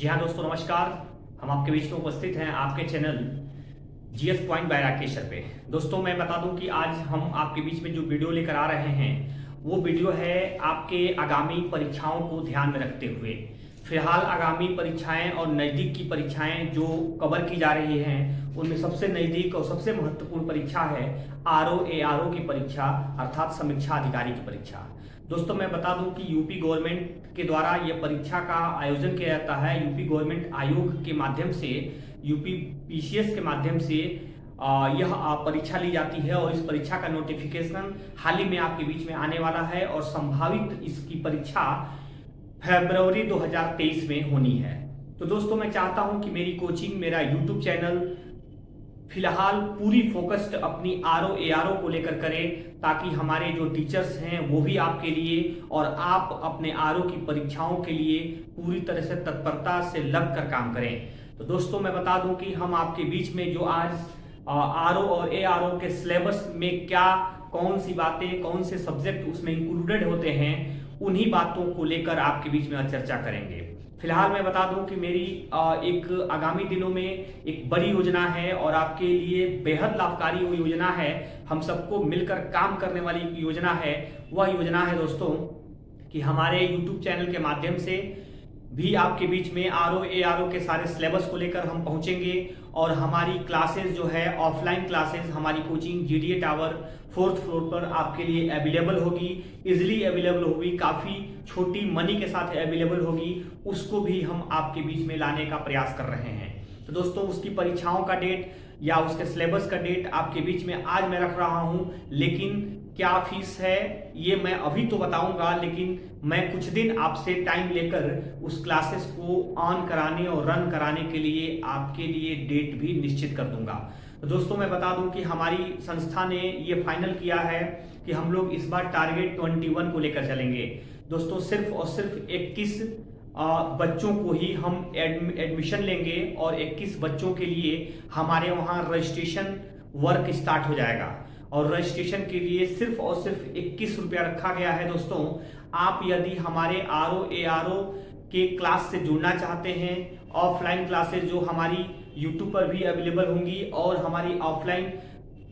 जी हाँ दोस्तों, नमस्कार। हम आपके बीच में उपस्थित हैं आपके channel GS point by Rakesh पे। दोस्तों मैं बता दूं कि आज हम आपके बीच में जो वीडियो लेकर आ रहे हैं वो वीडियो है आपके आगामी परीक्षाओं को ध्यान में रखते हुए। फिलहाल आगामी परीक्षाएं और नज़दीक की परीक्षाएं जो कवर की जा रही हैं उनमें सबसे नज़दीक और सबसे महत्वपूर्ण परीक्षा है आरओ की परीक्षा, अर्थात समीक्षा अधिकारी की परीक्षा। दोस्तों मैं बता दूं कि यूपी गवर्नमेंट के द्वारा यह परीक्षा का आयोजन किया जाता है। यूपी गवर्नमेंट आयोग के माध्यम से, यूपी पीसीएस के माध्यम से यह परीक्षा ली जाती है और इस परीक्षा का नोटिफिकेशन हाल ही में आपके बीच में आने वाला है और संभावित इसकी परीक्षा फरवरी 2023 में होनी है। तो दोस्तों मैं चाहता हूं कि मेरी कोचिंग, मेरा यूट्यूब चैनल फिलहाल पूरी फोकस्ड अपनी आरओ को लेकर करें, ताकि हमारे जो टीचर्स हैं वो भी आपके लिए और आप अपने आरओ की परीक्षाओं के लिए पूरी तरह से तत्परता से लगकर काम करें। तो दोस्तों मैं बता दूं कि हम आपके बीच में जो आज आरओ और एआरओ के सिलेबस में क्या, कौन सी बातें, कौन से सब्जेक्ट उसमें इंक्लूडेड होते हैं, उन्हीं बातों को लेकर आपके बीच में चर्चा करेंगे। फिलहाल मैं बता दूं कि मेरी एक आगामी दिनों में एक बड़ी योजना है और आपके लिए बेहद लाभकारी वो योजना है, हम सबको मिलकर काम करने वाली योजना है। वह योजना है दोस्तों कि हमारे YouTube चैनल के माध्यम से भी आपके बीच में आरओ के सारे सिलेबस को लेकर हम पहुंचेंगे और हमारी क्लासेस जो है ऑफलाइन क्लासेस, हमारी coaching GDA tower 4th floor पर आपके लिए अवेलेबल होगी, इजिली अवेलेबल होगी, काफ़ी छोटी मनी के साथ अवेलेबल होगी। उसको भी हम आपके बीच में लाने का प्रयास कर रहे हैं। तो दोस्तों उसकी परीक्षाओं का डेट या उसके सिलेबस का डेट आपके बीच में आज मैं रख रहा हूं, लेकिन क्या फीस है ये मैं अभी तो बताऊंगा, लेकिन मैं कुछ दिन आपसे टाइम लेकर उस क्लासेस को ऑन कराने और रन कराने के लिए आपके लिए डेट भी निश्चित कर दूंगा। तो दोस्तों मैं बता दूं कि हमारी संस्था ने ये फाइनल किया है कि हम लोग इस बार टारगेट 21 को लेकर चलेंगे। दोस्तों सिर्फ और सिर्फ 21 बच्चों को ही हम एडमिशन लेंगे और 21 बच्चों के लिए हमारे वहाँ रजिस्ट्रेशन वर्क स्टार्ट हो जाएगा और रजिस्ट्रेशन के लिए सिर्फ और सिर्फ 21 रुपया रखा गया है। दोस्तों आप यदि हमारे आरओ के क्लास से जुड़ना चाहते हैं, ऑफलाइन क्लासेस जो हमारी यूट्यूब पर भी अवेलेबल होंगी और हमारी ऑफलाइन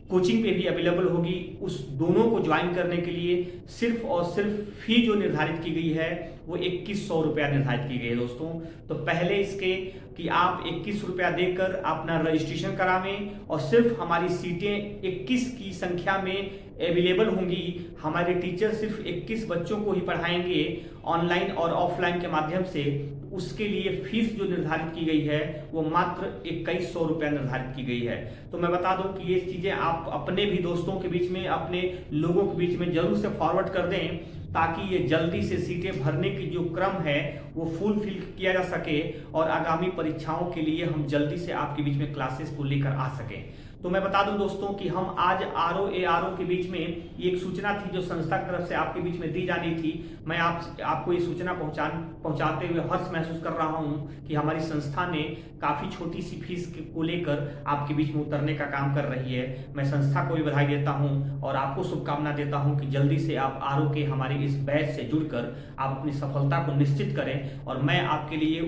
कोचिंग पे भी अवेलेबल होगी, उस दोनों को ज्वाइन करने के लिए सिर्फ और सिर्फ फी जो निर्धारित की गई है वो 2100 रुपया निर्धारित की गई है। दोस्तों तो पहले इसके कि आप 21 रुपया देकर अपना रजिस्ट्रेशन करावें और सिर्फ हमारी सीटें 21 की संख्या में अवेलेबल होंगी। हमारे टीचर सिर्फ 21 बच्चों को ही पढ़ाएंगे ऑनलाइन और ऑफलाइन के माध्यम से। उसके लिए फीस जो निर्धारित की गई है वो मात्र 2100 रुपया निर्धारित की गई है। तो मैं बता दूं कि ये चीजें आप अपने भी दोस्तों के बीच में, अपने लोगों के बीच में जरूर से फॉरवर्ड कर दें, ताकि ये जल्दी से सीटें भरने की जो क्रम है वो फुलफिल किया जा सके और आगामी परीक्षाओं के लिए हम जल्दी से आपके बीच में क्लासेस को लेकर आ सकें। तो मैं बता दूं दोस्तों कि हम आज आरओ के बीच में एक सूचना थी जो संस्था की तरफ से आपके बीच में दी जानी थी। मैं आपको ये सूचना पहुंचाते हुए हर्ष महसूस कर रहा हूं कि हमारी संस्था ने काफ़ी छोटी सी फीस को लेकर आपके बीच में उतरने का काम कर रही है। मैं संस्था को भी बधाई देता हूं और आपको शुभकामना देता हूं कि जल्दी से आप आरओ के हमारे इस बैच से जुड़कर आप अपनी सफलता को निश्चित करें। और मैं आपके लिए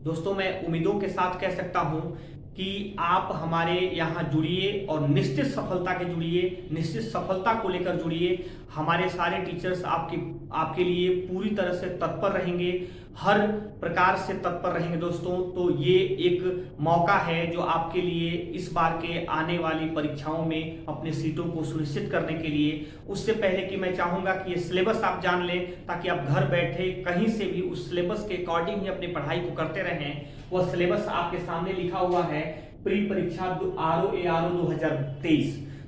दोस्तों मैं उम्मीदों के साथ कह सकता हूं कि आप हमारे यहाँ जुड़िए और निश्चित सफलता के जुड़िए, निश्चित सफलता को लेकर जुड़िए। हमारे सारे टीचर्स आपके लिए पूरी तरह से तत्पर रहेंगे, हर प्रकार से तत्पर रहेंगे दोस्तों। तो ये एक मौका है जो आपके लिए इस बार के आने वाली परीक्षाओं में अपने सीटों को सुनिश्चित करने के लिए। उससे पहले कि मैं चाहूँगा कि ये सिलेबस आप जान लें, ताकि आप घर बैठे कहीं से भी उस सिलेबस के अकॉर्डिंग ही अपनी पढ़ाई को करते रहें। वह सिलेबस आपके सामने लिखा हुआ है, प्री परीक्षा आरओ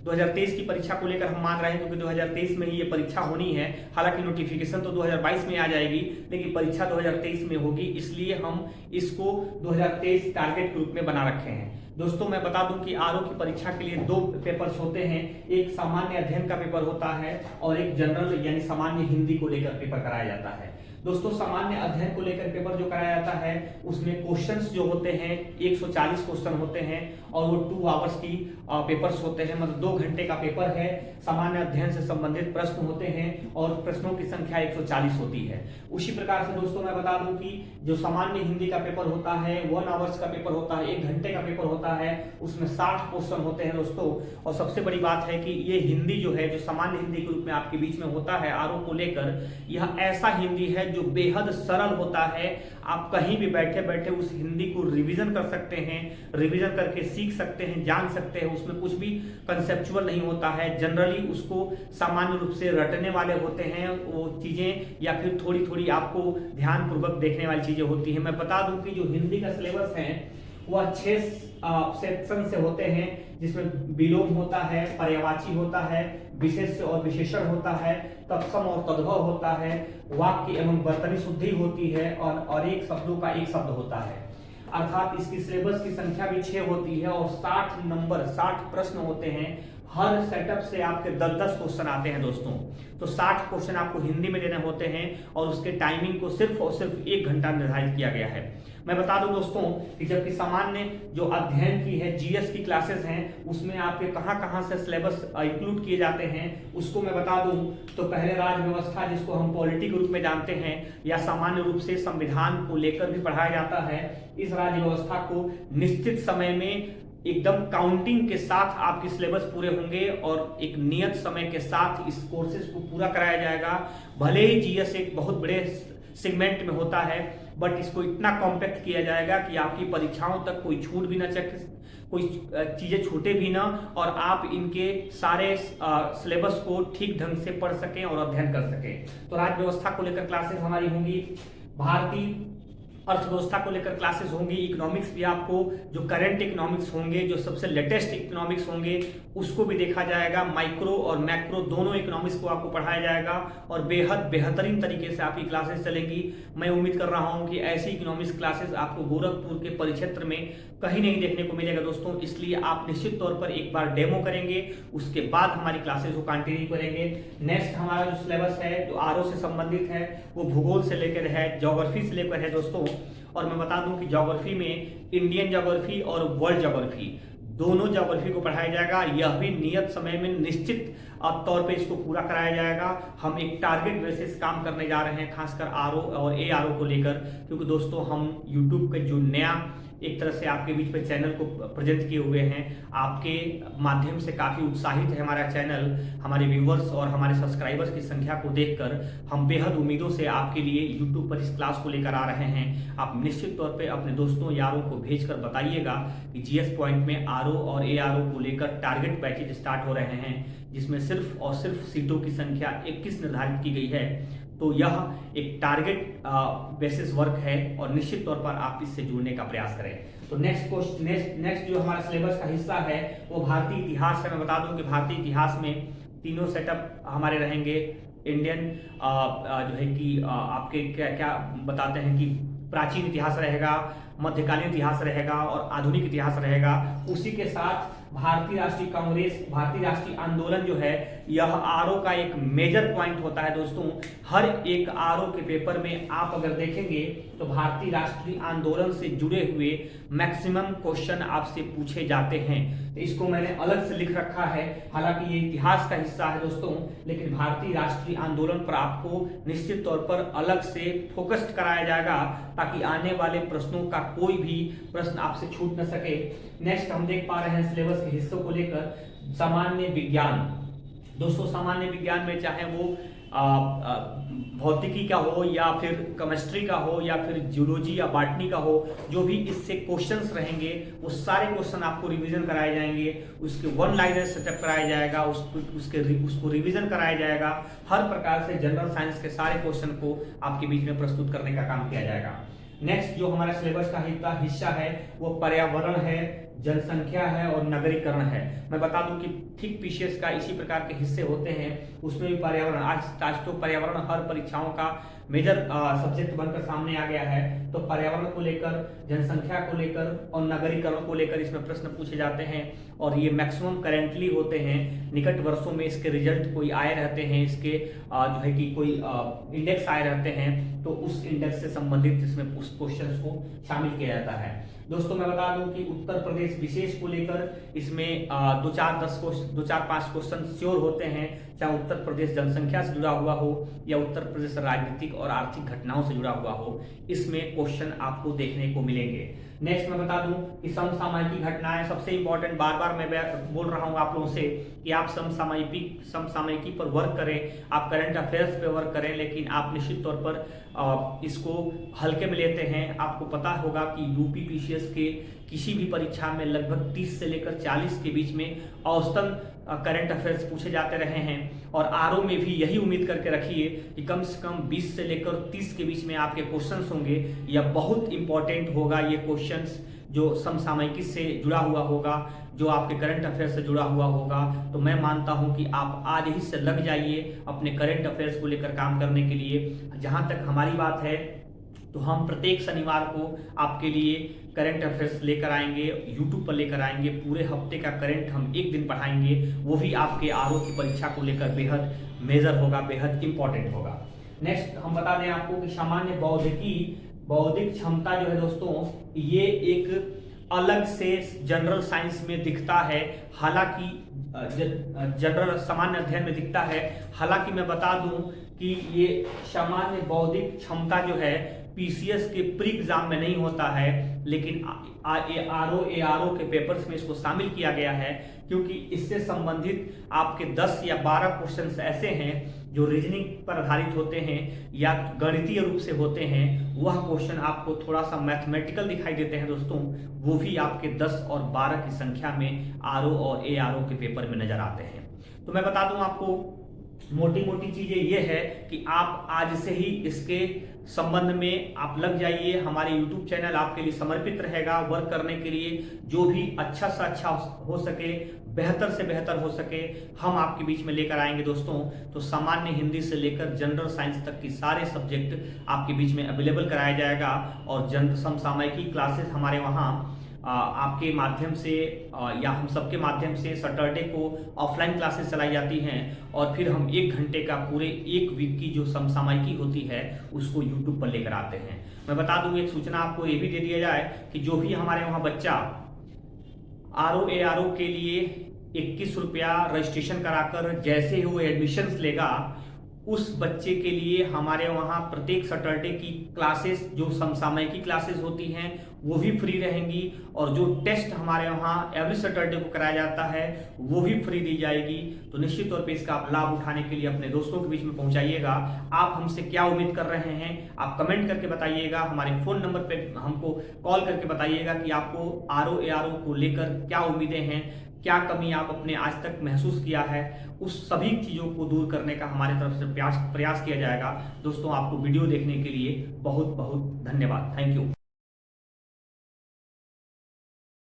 2023 की परीक्षा को लेकर हम मान रहे हैं, क्योंकि 2023 में ही ये परीक्षा होनी है। हालांकि नोटिफिकेशन तो 2022 में आ जाएगी, लेकिन परीक्षा 2023 में होगी, इसलिए हम इसको 2023 टारगेट के रूप में बना रखे हैं। दोस्तों मैं बता दूं कि आरओ की परीक्षा के लिए 2 पेपर्स होते हैं, एक सामान्य अध्ययन का पेपर होता है और एक जनरल यानी सामान्य हिंदी को लेकर पेपर कराया जाता है। दोस्तों सामान्य अध्ययन को लेकर पेपर जो कराया जाता है उसमें क्वेश्चंस जो होते हैं 140 क्वेश्चन होते हैं और वो 2 आवर्स की पेपर्स होते हैं, मतलब 2 घंटे का पेपर है। सामान्य अध्ययन से संबंधित प्रश्न होते हैं और प्रश्नों की संख्या 140 होती है। उसी प्रकार से दोस्तों मैं बता दूं कि जो सामान्य हिंदी का पेपर होता है 1 आवर्स का पेपर होता है, 1 घंटे का पेपर होता है, उसमें 60 क्वेश्चन होते हैं दोस्तों। और सबसे बड़ी बात है कि ये हिंदी जो है जो सामान्य हिंदी के रूप में आपके बीच में होता है आरओ को लेकर, यह ऐसा हिंदी है जो बेहद सरल होता है। आप कहीं भी बैठे बैठे उस हिंदी को रिवीजन कर सकते हैं, रिवीजन करके सीख सकते हैं, जान सकते हैं। उसमें कुछ भी कंसेप्चुअल नहीं होता है, जनरली उसको सामान्य रूप से रटने वाले होते हैं वो चीजें, या फिर थोड़ी थोड़ी आपको ध्यानपूर्वक देखने वाली चीजें होती हैं। मैं बता दूं कि जो हिंदी का सिलेबस है वह 6 सेक्शन से होते हैं, जिसमें विलोम होता है, पर्यायवाची होता है, विशेष्य और विशेषण होता है, तत्सम और तद्भव होता है, वाक्य एवं वर्तनी शुद्धि होती है और एक शब्दों का एक शब्द होता है। अर्थात इसकी सिलेबस की संख्या भी 6 होती है और 60 प्रश्न होते हैं। हर सेटअप से आपके 10-10 क्वेश्चन आते हैं दोस्तों। तो 60 क्वेश्चन आपको हिंदी में देने होते हैं और उसके टाइमिंग को सिर्फ और सिर्फ 1 घंटा निर्धारित किया गया है। मैं बता दूं दोस्तों कि जबकि सामान्य जो अध्ययन की है जीएस की क्लासेस हैं उसमें आपके कहां से सिलेबस इंक्लूड किए जाते हैं उसको मैं बता दूं तो पहले राज्य व्यवस्था जिसको हम पॉलिटी के रूप में जानते हैं या सामान्य रूप से संविधान को लेकर भी पढ़ाया जाता है, इस राज्य व्यवस्था को निश्चित समय में एकदम काउंटिंग के साथ आपके सिलेबस पूरे होंगे और एक नियत समय के साथ इस कोर्सेज को पूरा कराया जाएगा। भले ही जीएस एक बहुत बड़े सेगमेंट में होता है बट इसको इतना कॉम्पैक्ट किया जाएगा कि आपकी परीक्षाओं तक कोई छूट भी ना कोई चीजें छूटे भी ना और आप इनके सारे सिलेबस को ठीक ढंग से पढ़ सकें और अध्ययन कर सकें। तो राज्य व्यवस्था को लेकर क्लासेस हमारी होंगी, भारतीय अर्थव्यवस्था को लेकर क्लासेस होंगी, इकोनॉमिक्स भी आपको जो करंट इकोनॉमिक्स होंगे, जो सबसे लेटेस्ट इकोनॉमिक्स होंगे उसको भी देखा जाएगा। माइक्रो और मैक्रो दोनों इकोनॉमिक्स को आपको पढ़ाया जाएगा और बेहद बेहतरीन तरीके से आपकी क्लासेस चलेंगी। मैं उम्मीद कर रहा हूं कि ऐसी इकोनॉमिक्स क्लासेस आपको गोरखपुर के परिक्षेत्र में कहीं नहीं देखने को मिलेगा दोस्तों। इसलिए आप निश्चित तौर पर एक बार डेमो करेंगे, उसके बाद हमारी क्लासेस को कंटिन्यू करेंगे। नेक्स्ट हमारा जो सिलेबस है जो आरओ से संबंधित है वो भूगोल से लेकर है, ज्योग्राफी से लेकर है दोस्तों। और मैं बता दूं कि ज्योग्राफी में इंडियन ज्योग्राफी और वर्ल्ड ज्योग्राफी दोनों ज्योग्राफी को पढ़ाया जाएगा। यह भी नियत समय में निश्चित तौर पे इसको पूरा कराया जाएगा। हम एक टारगेट बेसिस काम करने जा रहे हैं खासकर आरओ और एआरओ को लेकर, क्योंकि दोस्तों हम यूट्यूब के जो नया एक तरह से आपके बीच में चैनल को प्रेजेंट किए हुए हैं, आपके माध्यम से काफ़ी उत्साहित है हमारा चैनल। हमारे व्यूवर्स और हमारे सब्सक्राइबर्स की संख्या को देखकर हम बेहद उम्मीदों से आपके लिए यूट्यूब पर इस क्लास को लेकर आ रहे हैं। आप निश्चित तौर पे अपने दोस्तों यारों को भेजकर बताइएगा कि जीएस पॉइंट में आरओ और एआरओ को लेकर टारगेट बैचेज स्टार्ट हो रहे हैं, जिसमें सिर्फ और सिर्फ सीटों की संख्या 21 निर्धारित की गई है। तो यह एक टारगेट बेसिस वर्क है और निश्चित तौर पर आप इससे जुड़ने का प्रयास करें। तो नेक्स्ट जो हमारा सिलेबस का हिस्सा है वो भारतीय इतिहास है। मैं बता दूं कि भारतीय इतिहास में तीनों सेटअप हमारे रहेंगे। इंडियन जो है कि आपके क्या बताते हैं कि प्राचीन इतिहास रहेगा, मध्यकालीन इतिहास रहेगा और आधुनिक इतिहास रहेगा। उसी के साथ भारतीय राष्ट्रीय कांग्रेस, भारतीय राष्ट्रीय आंदोलन जो है यह आरओ का एक मेजर पॉइंट होता है दोस्तों। हर एक आरओ के पेपर में आप अगर देखेंगे तो भारतीय राष्ट्रीय आंदोलन से जुड़े हुए मैक्सिमम क्वेश्चन आपसे पूछे जाते हैं। तो इसको मैंने अलग से लिख रखा है, हालांकि ये इतिहास का हिस्सा है दोस्तों, लेकिन भारतीय राष्ट्रीय आंदोलन पर आपको निश्चित तौर पर अलग से फोकस्ड कराया जाएगा ताकि आने वाले प्रश्नों का कोई भी प्रश्न आपसे छूट न सके। नेक्स्ट हम देख पा रहे हैं सिलेबस के हिस्सों को लेकर सामान्य विज्ञान। दोस्तों सामान्य विज्ञान में चाहे वो भौतिकी का हो या फिर केमिस्ट्री का हो या फिर जियोलॉजी या बॉटनी का हो, जो भी इससे क्वेश्चंस रहेंगे वो सारे क्वेश्चन आपको रिवीजन कराए जाएंगे। उसके वन लाइनर सेटअप कराया जाएगा, उसको रिवीजन कराया जाएगा। हर प्रकार से जनरल साइंस के सारे क्वेश्चन को आपके बीच में प्रस्तुत करने का काम किया जाएगा। नेक्स्ट जो हमारा सिलेबस का हिस्सा है वो पर्यावरण है, जनसंख्या है और नगरीकरण है। मैं बता दूं कि ठीक पीसीएस का इसी प्रकार के हिस्से होते हैं, उसमें भी पर्यावरण आज तो पर्यावरण हर परीक्षाओं का मेजर सब्जेक्ट बनकर सामने आ गया है। तो पर्यावरण को लेकर, जनसंख्या को लेकर और नगरीकरण को लेकर इसमें प्रश्न पूछे जाते हैं और ये मैक्सिमम करेंटली होते हैं। निकट वर्षों में इसके रिजल्ट कोई आए रहते हैं, इसके जो है कि कोई इंडेक्स आए रहते हैं, तो उस इंडेक्स से संबंधित इसमें उस क्वेश्चंस को शामिल किया जाता है। दोस्तों मैं बता दूं कि उत्तर प्रदेश विशेष को लेकर इसमें 2-4-5 क्वेश्चन श्योर होते हैं, चाहे उत्तर प्रदेश जनसंख्या से जुड़ा हुआ हो या उत्तर प्रदेश राजनीतिक और आर्थिक घटनाओं से जुड़ा हुआ हो, इसमें क्वेश्चन आपको देखने को मिलेंगे। नेक्स्ट मैं बता दूं कि समसामयिकी घटनाएं सबसे इंपॉर्टेंट, बार बार मैं बोल रहा हूं आप लोगों से कि आप समसामयिकी पर वर्क करें, आप करंट अफेयर्स पे वर्क करें, लेकिन आप निश्चित तौर पर इसको हल्के में लेते हैं। आपको पता होगा कि यूपी पीसीएस के किसी भी परीक्षा में लगभग 30 से लेकर 40 के बीच में औसतन करंट अफेयर्स पूछे जाते रहे हैं, और आरओ में भी यही उम्मीद करके रखिए कि कम से कम 20 से लेकर 30 के बीच में आपके क्वेश्चंस होंगे। या बहुत इंपॉर्टेंट होगा ये क्वेश्चंस जो समसामयिकी से जुड़ा हुआ होगा, जो आपके करंट अफेयर्स से जुड़ा हुआ होगा। तो मैं मानता हूं कि आप आज ही से लग जाइए अपने करंट अफेयर्स को लेकर काम करने के लिए। जहां तक हमारी बात है तो हम प्रत्येक शनिवार को आपके लिए करंट अफेयर्स लेकर आएंगे, यूट्यूब पर लेकर आएंगे। पूरे हफ्ते का करंट हम एक दिन पढ़ाएंगे, वो भी आपके आरओ की परीक्षा को लेकर बेहद मेजर होगा, बेहद इंपॉर्टेंट होगा। नेक्स्ट हम बता दें आपको कि सामान्य बौद्धिक क्षमता जो है दोस्तों, ये एक अलग से जनरल साइंस में दिखता है, हालांकि जनरल सामान्य अध्ययन में दिखता है। हालांकि मैं बता दूं कि ये सामान्य बौद्धिक क्षमता जो है पीसीएस के प्री एग्जाम में नहीं होता है, लेकिन आरओ के पेपर्स में इसको शामिल किया गया है, क्योंकि इससे संबंधित आपके 10 या 12 क्वेश्चंस ऐसे हैं जो रीजनिंग पर आधारित होते हैं या गणितीय रूप से होते हैं। वह क्वेश्चन आपको थोड़ा सा मैथमेटिकल दिखाई देते हैं दोस्तों, वो भी आपके 10 और 12 की संख्या में आरओ और एआरओ के पेपर में नजर आते हैं। तो मैं बता दूं आपको मोटी मोटी चीजें ये है कि आप आज से ही इसके संबंध में आप लग जाइए। हमारे YouTube चैनल आपके लिए समर्पित रहेगा वर्क करने के लिए। जो भी अच्छा से अच्छा हो सके, बेहतर से बेहतर हो सके, हम आपके बीच में लेकर आएंगे दोस्तों। तो सामान्य हिंदी से लेकर जनरल साइंस तक की सारे सब्जेक्ट आपके बीच में अवेलेबल कराया जाएगा। और समसामयिकी क्लासेस हमारे वहाँ आपके माध्यम से या हम सबके माध्यम से सैटरडे को ऑफलाइन क्लासेस चलाई जाती हैं, और फिर हम 1 घंटे का पूरे 1 वीक की जो समसामयिकी होती है उसको यूट्यूब पर लेकर आते हैं। मैं बता दूं, एक सूचना आपको ये भी दे दिया जाए कि जो भी हमारे वहाँ बच्चा आरओ एआरओ के लिए 21 रुपया रजिस्ट्रेशन कराकर जैसे ही वो एडमिशन लेगा, उस बच्चे के लिए हमारे वहाँ प्रत्येक सैटरडे की क्लासेस जो समसामयिकी क्लासेस होती हैं वो भी फ्री रहेंगी, और जो टेस्ट हमारे वहाँ एवरी सैटरडे को कराया जाता है वो भी फ्री दी जाएगी। तो निश्चित तौर पे इसका आप लाभ उठाने के लिए अपने दोस्तों के बीच में पहुंचाइएगा। आप हमसे क्या उम्मीद कर रहे हैं आप कमेंट करके बताइएगा, हमारे फोन नंबर पे हमको कॉल करके बताइएगा कि आपको आरओ एआरओ को लेकर क्या उम्मीदें हैं, क्या कमी आप अपने आज तक महसूस किया है। उस सभी चीज़ों को दूर करने का हमारे तरफ से प्रयास किया जाएगा। दोस्तों आपको वीडियो देखने के लिए बहुत बहुत धन्यवाद। Thank you.